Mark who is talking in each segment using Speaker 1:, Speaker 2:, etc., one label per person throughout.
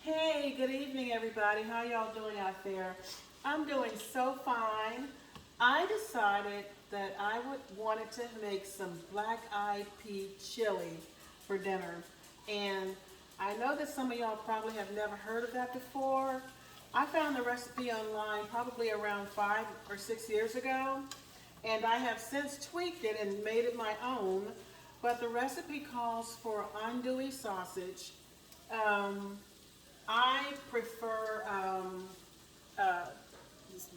Speaker 1: Hey, good evening, everybody. How y'all doing out there? I'm doing so fine. I decided that I would wanted to make some black-eyed pea chili for dinner, and I know that some of y'all probably have never heard of that before. I found the recipe online probably around 5 or 6 years ago, and I have since tweaked it and made it my own. But the recipe calls for andouille sausage. Um, I prefer uh,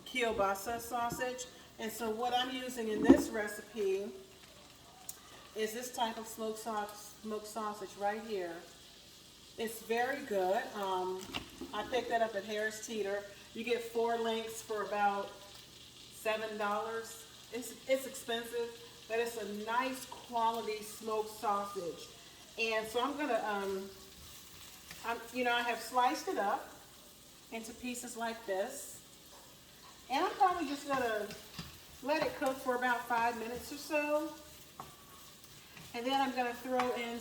Speaker 1: kielbasa sausage. And so what I'm using in this recipe is this type of smoked sausage right here. It's very good. I picked that up at Harris Teeter. You get 4 links for about $7. It's expensive, but it's a nice quality smoked sausage. And so I have sliced it up into pieces like this. And I'm probably just gonna let it cook for about 5 minutes or so. And then I'm gonna throw in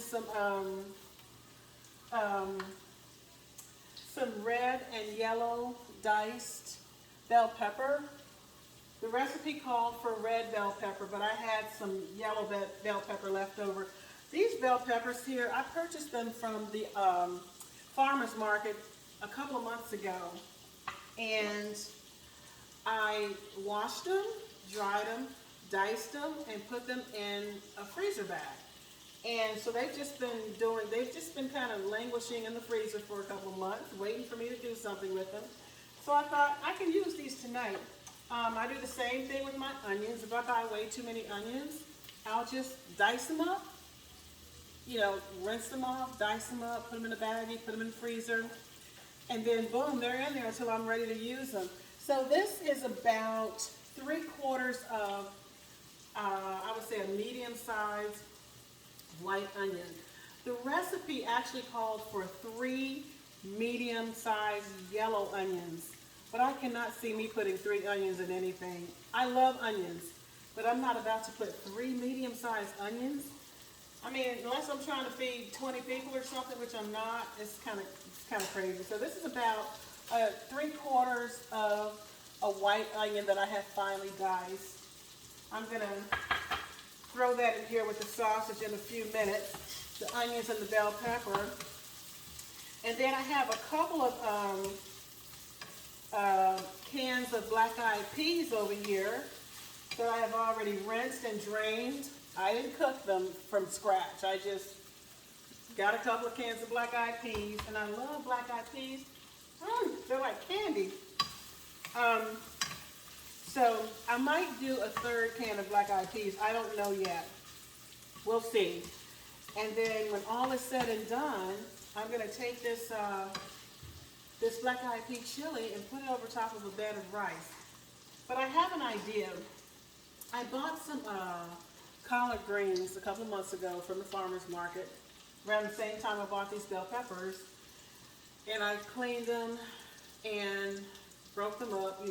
Speaker 1: um, some red and yellow diced bell pepper. The recipe called for red bell pepper, but I had some yellow bell pepper left over. These bell peppers here, I purchased them from the farmer's market a couple of months ago. And I washed them, dried them, diced them, and put them in a freezer bag. And so they've just been kind of languishing in the freezer for a couple of months, waiting for me to do something with them. So I thought I can use these tonight. I do the same thing with my onions. If I buy way too many onions, I'll just dice them up, rinse them off, dice them up, put them in a baggie, put them in the freezer, and then boom, they're in there until I'm ready to use them. So this is about 3/4 of, I would say, a medium-sized white onion. The recipe actually called for 3 medium-sized yellow onions, but I cannot see me putting 3 onions in anything. I love onions, but I'm not about to put 3 medium-sized onions. I mean, unless I'm trying to feed 20 people or something, which I'm not, it's kind of crazy. So this is about 3/4 of a white onion that I have finely diced. I'm gonna throw that in here with the sausage in a few minutes, the onions and the bell pepper. And then I have a couple of cans of black-eyed peas over here that I have already rinsed and drained. I didn't cook them from scratch. I just got a couple of cans of black-eyed peas, and I love black-eyed peas. They're like candy. So I might do a third can of black-eyed peas. I don't know yet. We'll see. And then when all is said and done, I'm going to take this black-eyed pea chili and put it over top of a bed of rice. But I have an idea. I bought some collard greens a couple of months ago from the farmer's market. Around the same time I bought these bell peppers. And I cleaned them and broke them up,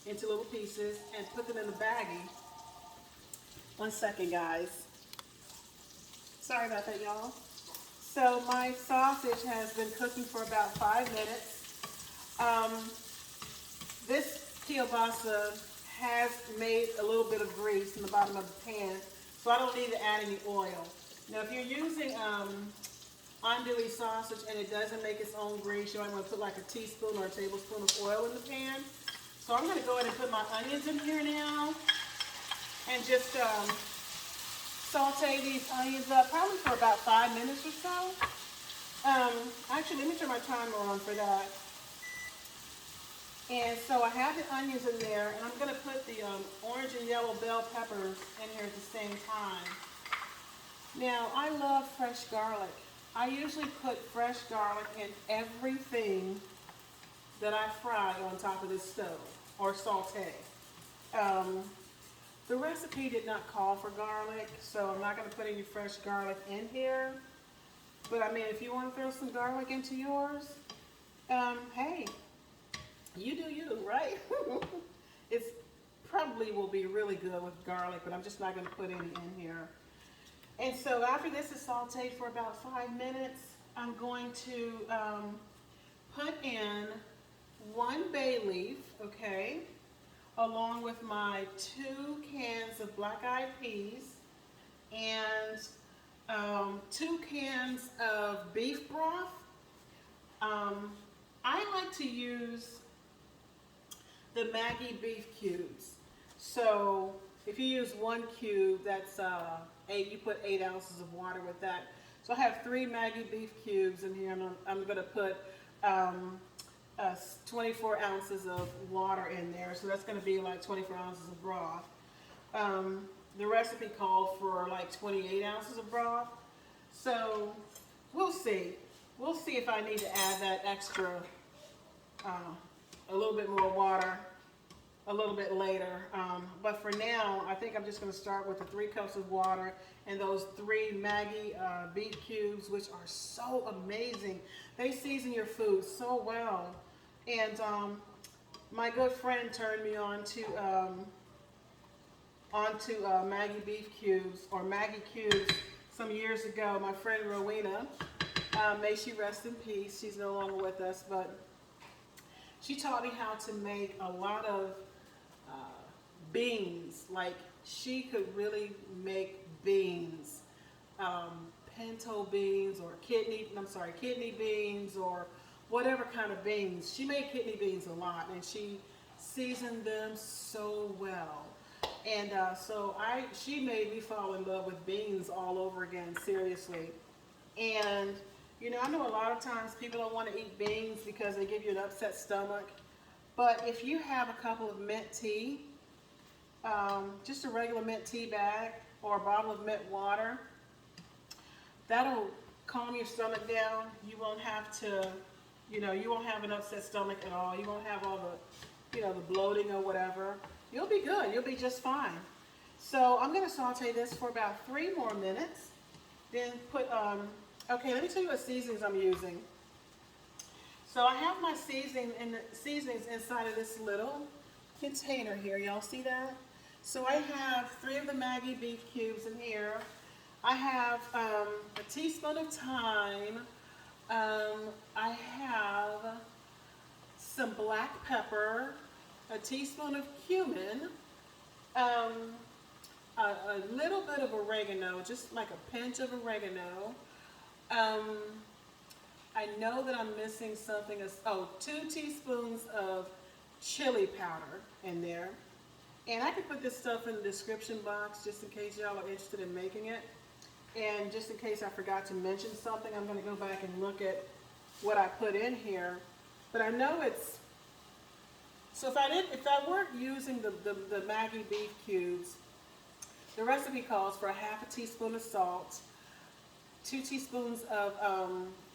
Speaker 1: into little pieces and put them in a baggie. 1 second, guys. Sorry about that, y'all. So my sausage has been cooking for about 5 minutes. This kielbasa has made a little bit of grease in the bottom of the pan, so I don't need to add any oil. Now, if you're using andouille sausage and it doesn't make its own grease, you might want to put like a teaspoon or a tablespoon of oil in the pan. So I'm going to go ahead and put my onions in here now and just saute these onions up probably for about 5 minutes or so. Actually, let me turn my timer on for that. And so I have the onions in there, and I'm going to put the orange and yellow bell peppers in here at the same time. Now, I love fresh garlic. I usually put fresh garlic in everything that I fry on top of this stove or saute. The recipe did not call for garlic, so I'm not going to put any fresh garlic in here. But I mean, if you want to throw some garlic into yours, hey, you do you, right? It's probably will be really good with garlic, but I'm just not going to put any in here. And so after this is sauteed for about 5 minutes, I'm going to put in 1 bay leaf, okay, along with my 2 cans of black-eyed peas and 2 cans of beef broth. I like to use the Maggi beef cubes. So if you use 1 cube, that's you put 8 ounces of water with that. So I have 3 Maggi beef cubes in here, and I'm going to put 24 ounces of water in there. So that's going to be like 24 ounces of broth. The recipe called for like 28 ounces of broth. So we'll see. We'll see if I need to add that extra, a little bit more water a little bit later. But for now, I think I'm just going to start with the 3 cups of water and those 3 Maggi beef cubes, which are so amazing. They season your food so well. And my good friend turned me on to onto Maggi beef cubes or Maggi cubes some years ago. My friend Rowena, may she rest in peace. She's no longer with us, but she taught me how to make a lot of beans. Like, she could really make beans, pinto beans or kidney beans or whatever kind of beans. She made kidney beans a lot, and she seasoned them so well. And she made me fall in love with beans all over again, seriously. And you know, I know a lot of times people don't want to eat beans because they give you an upset stomach. But if you have a couple of mint tea, just a regular mint tea bag or a bottle of mint water, that'll calm your stomach down. You won't have to, you know, you won't have an upset stomach at all. You won't have all the, you know, the bloating or whatever. You'll be good. You'll be just fine. So I'm going to saute this for about 3 more minutes. Then put, okay, let me tell you what seasonings I'm using. So I have my seasonings inside of this little container here. Y'all see that? So I have 3 of the Maggi beef cubes in here. I have a teaspoon of thyme. I have some black pepper, a teaspoon of cumin, a little bit of oregano, just like a pinch of oregano. I know that I'm missing something. 2 teaspoons of chili powder in there. And I can put this stuff in the description box just in case y'all are interested in making it. And just in case I forgot to mention something, I'm going to go back and look at what I put in here. But I know it's, so if I weren't using the Maggi beef cubes, the recipe calls for a ½ teaspoon of salt, 2 teaspoons of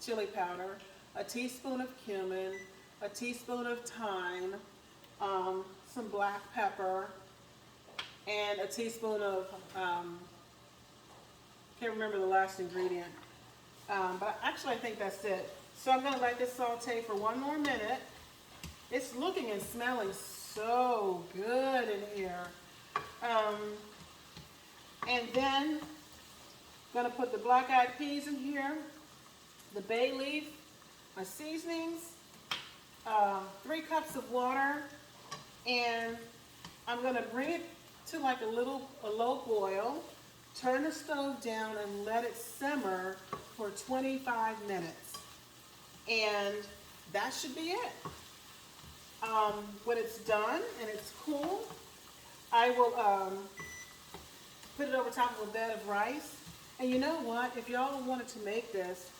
Speaker 1: chili powder, a teaspoon of cumin, a teaspoon of thyme, some black pepper, and a teaspoon of, can't remember the last ingredient, but actually I think that's it. So I'm going to let this saute for 1 more minute. It's looking and smelling so good in here. And then I'm going to put the black-eyed peas in here, the bay leaf, my seasonings, 3 cups of water, and I'm going to bring it to like a low boil, turn the stove down and let it simmer for 25 minutes. And that should be it. When it's done and it's cool, I will put it over top of a bed of rice. And you know what? If y'all wanted to make this,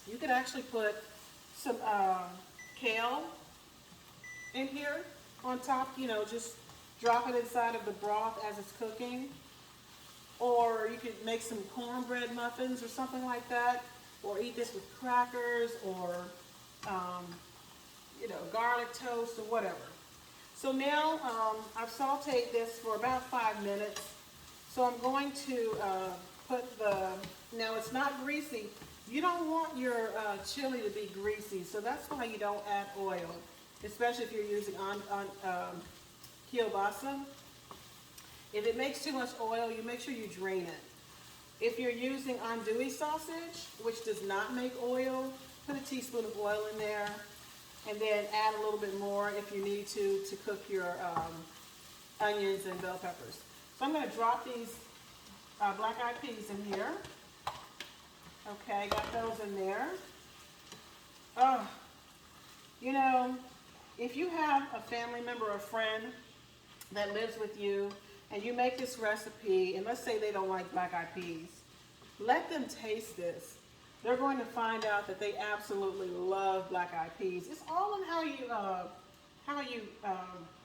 Speaker 1: you could actually put some kale in here on top, you know, just drop it inside of the broth as it's cooking. Or you could make some cornbread muffins or something like that. Or eat this with crackers or, you know, garlic toast or whatever. So now I've sauteed this for about 5 minutes. So I'm going to put now it's not greasy. You don't want your chili to be greasy, so that's why you don't add oil, especially if you're using kielbasa. If it makes too much oil, you make sure you drain it. If you're using andouille sausage, which does not make oil, put a teaspoon of oil in there. and then add a little bit more if you need to cook your onions and bell peppers. So I'm going to drop these black-eyed peas in here. Okay, got those in there. Oh, you know, if you have a family member or friend that lives with you and you make this recipe, and let's say they don't like black-eyed peas, let them taste this. They're going to find out that they absolutely love black-eyed peas. It's all in how you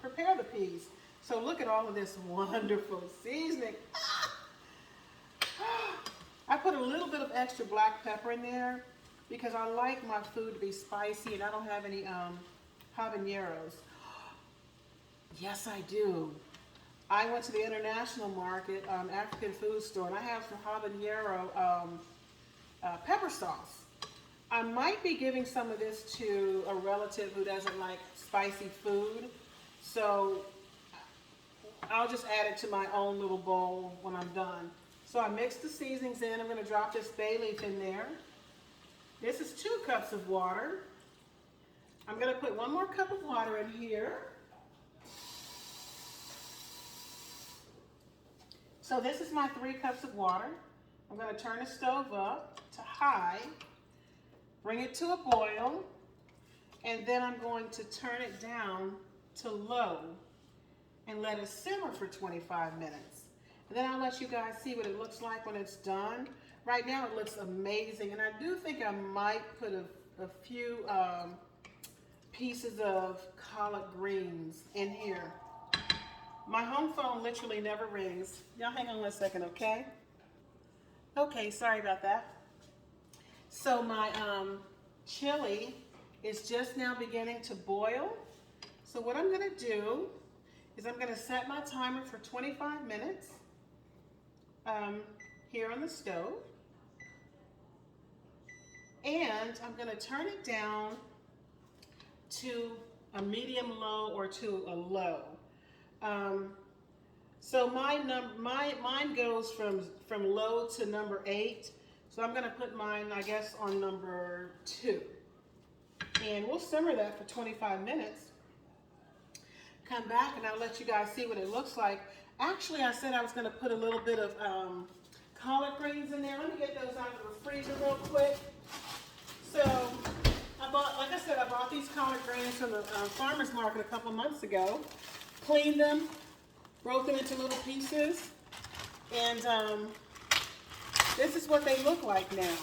Speaker 1: prepare the peas. So look at all of this wonderful seasoning. I put a little bit of extra black pepper in there because I like my food to be spicy, and I don't have any habaneros. Yes, I do. I went to the international market, African food store, and I have some habanero pepper sauce. I might be giving some of this to a relative who doesn't like spicy food, so I'll just add it to my own little bowl when I'm done. So I mixed the seasonings in. I'm going to drop this bay leaf in there. This is 2 cups of water. I'm going to put 1 more cup of water in here. So this is my 3 cups of water. I'm going to turn the stove up to high, bring it to a boil, and then I'm going to turn it down to low and let it simmer for 25 minutes. And then I'll let you guys see what it looks like when it's done. Right now it looks amazing, and I do think I might put a few pieces of collard greens in here. My home phone literally never rings. Y'all hang on 1 second, okay? Okay, sorry about that. So my chili is just now beginning to boil. So what I'm gonna do is I'm gonna set my timer for 25 minutes here on the stove. And I'm gonna turn it down to a medium low or to a low. So mine goes from low to number 8. So I'm gonna put mine, I guess, on number 2. And we'll simmer that for 25 minutes. Come back and I'll let you guys see what it looks like. Actually, I said I was gonna put a little bit of collard greens in there. Let me get those out of the freezer real quick. So like I said, I bought these collard greens from the farmer's market a couple months ago. Cleaned them, broke them into little pieces, and this is what they look like now.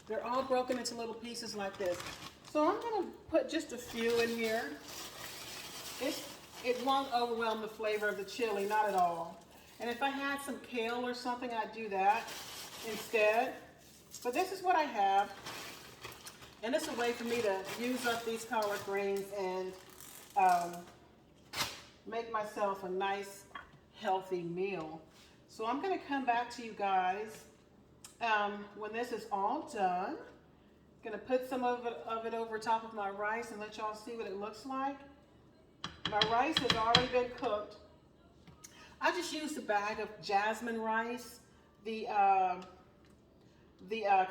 Speaker 1: They're all broken into little pieces like this. So I'm going to put just a few in here. It won't overwhelm the flavor of the chili, not at all. And if I had some kale or something, I'd do that instead. But this is what I have. And it's a way for me to use up these collard greens and make myself a nice, healthy meal. So I'm going to come back to you guys when this is all done. I'm going to put some of it over top of my rice and let y'all see what it looks like. My rice has already been cooked. I just used a bag of jasmine rice, the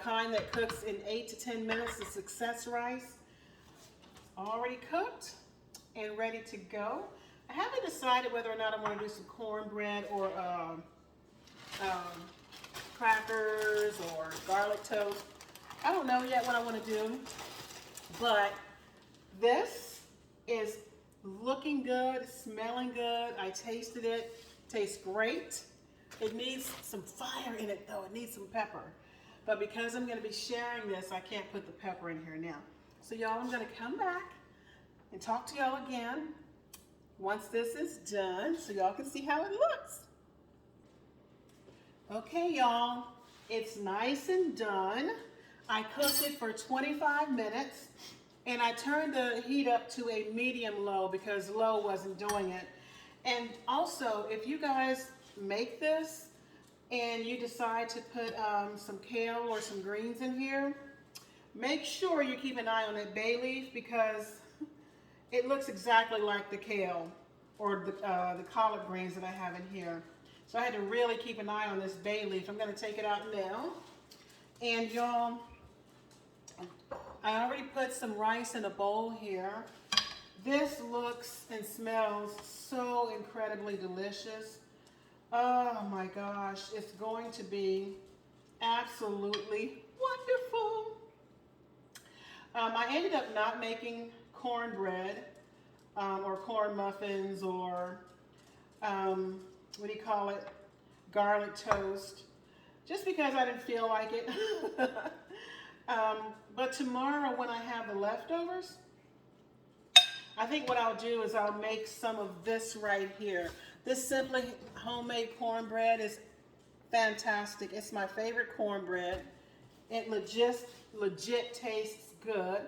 Speaker 1: kind that cooks in 8 to 10 minutes, the success rice. Already cooked and ready to go. I haven't decided whether or not I want to do some cornbread or crackers or garlic toast. I don't know yet what I want to do, but this is looking good, smelling good. I tasted it. Tastes great. It needs some fire in it though. It needs some pepper. But because I'm going to be sharing this, I can't put the pepper in here now. So y'all, I'm going to come back and talk to y'all again once this is done so y'all can see how it looks. Okay, y'all, it's nice and done. I cooked it for 25 minutes and I turned the heat up to a medium low because low wasn't doing it. And also, if you guys make this and you decide to put some kale or some greens in here, make sure you keep an eye on that bay leaf because it looks exactly like the kale or the collard greens that I have in here. So I had to really keep an eye on this bay leaf. I'm going to take it out now. And y'all, I already put some rice in a bowl here. This looks and smells so incredibly delicious. Oh my gosh, it's going to be absolutely wonderful. I ended up not making cornbread or corn muffins or what do you call it, garlic toast, just because I didn't feel like it. But tomorrow when I have the leftovers, I think what I'll do is I'll make some of this right here. This Simply Homemade cornbread is fantastic. It's my favorite cornbread. It legit tastes good.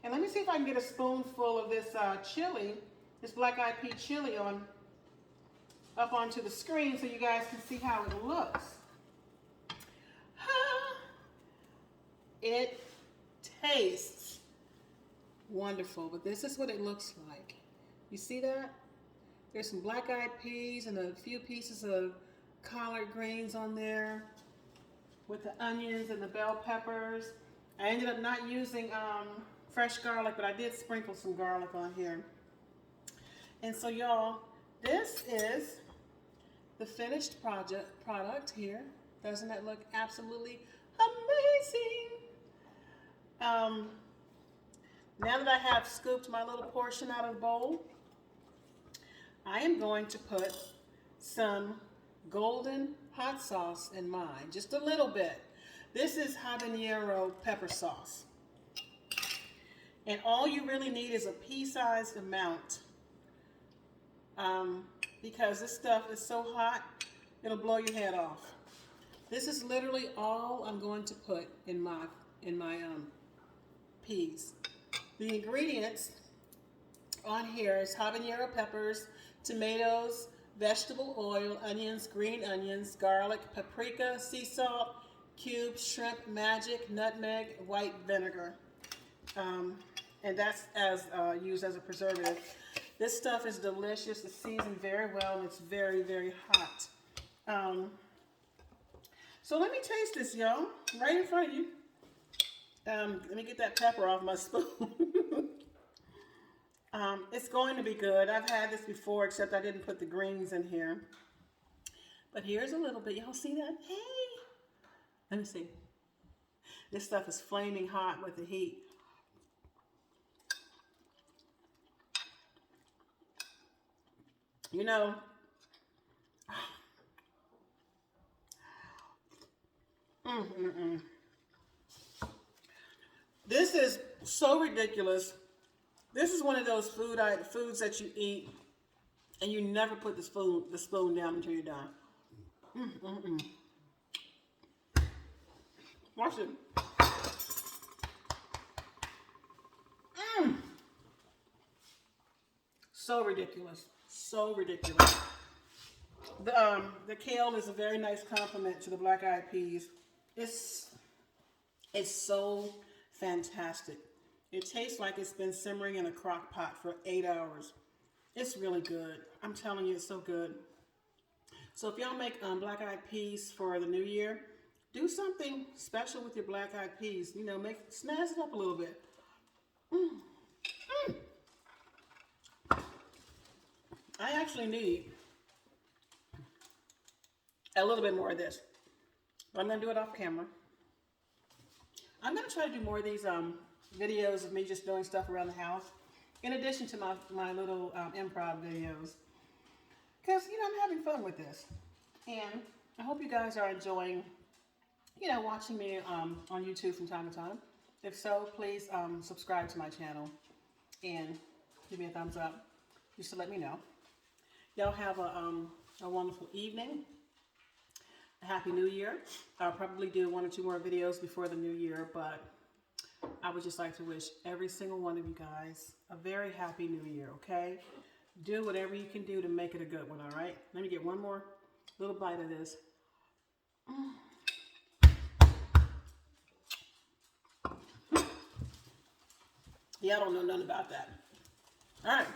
Speaker 1: And let me see if I can get a spoonful of this chili, this black-eyed pea chili up onto the screen so you guys can see how it looks. It tastes wonderful, but this is what it looks like. You see that? There's some black-eyed peas and a few pieces of collard greens on there with the onions and the bell peppers. I ended up not using fresh garlic, but I did sprinkle some garlic on here. And so y'all, this is the finished product here. Doesn't that look absolutely amazing? Now that I have scooped my little portion out of the bowl, I am going to put some golden hot sauce in mine, just a little bit. This is habanero pepper sauce. And all you really need is a pea-sized amount because this stuff is so hot, it'll blow your head off. This is literally all I'm going to put in my peas. The ingredients on here is habanero peppers, tomatoes, vegetable oil, onions, green onions, garlic, paprika, sea salt, cubes, shrimp, magic, nutmeg, white vinegar. And that's used as a preservative. This stuff is delicious. It's seasoned very well and it's very, very hot. So let me taste this, y'all, right in front of you. Let me get that pepper off my spoon. It's going to be good. I've had this before, except I didn't put the greens in here. But here's a little bit. Y'all see that? Hey! Let me see. This stuff is flaming hot with the heat. You know, this is so ridiculous. This is one of those foods that you eat and you never put the spoon down until you're done. Watch it. So ridiculous. So ridiculous. The kale is a very nice compliment to the black-eyed peas. It's so fantastic. It tastes like it's been simmering in a crock pot for 8 hours. It's really good. I'm telling you, it's so good. So if y'all make black-eyed peas for the new year, do something special with your black-eyed peas. You know, snazz it up a little bit. I actually need a little bit more of this, but I'm gonna do it off camera. I'm gonna try to do more of these videos of me just doing stuff around the house, in addition to my little improv videos, because you know I'm having fun with this, and I hope you guys are enjoying, you know, watching me on YouTube from time to time. If so, please subscribe to my channel and give me a thumbs up just to let me know. Y'all have a wonderful evening. A Happy New Year. I'll probably do 1 or 2 more videos before the new year, but I would just like to wish every single one of you guys a very happy new year, okay? Do whatever you can do to make it a good one, all right? Let me get one more little bite of this. Yeah, I don't know nothing about that. All right.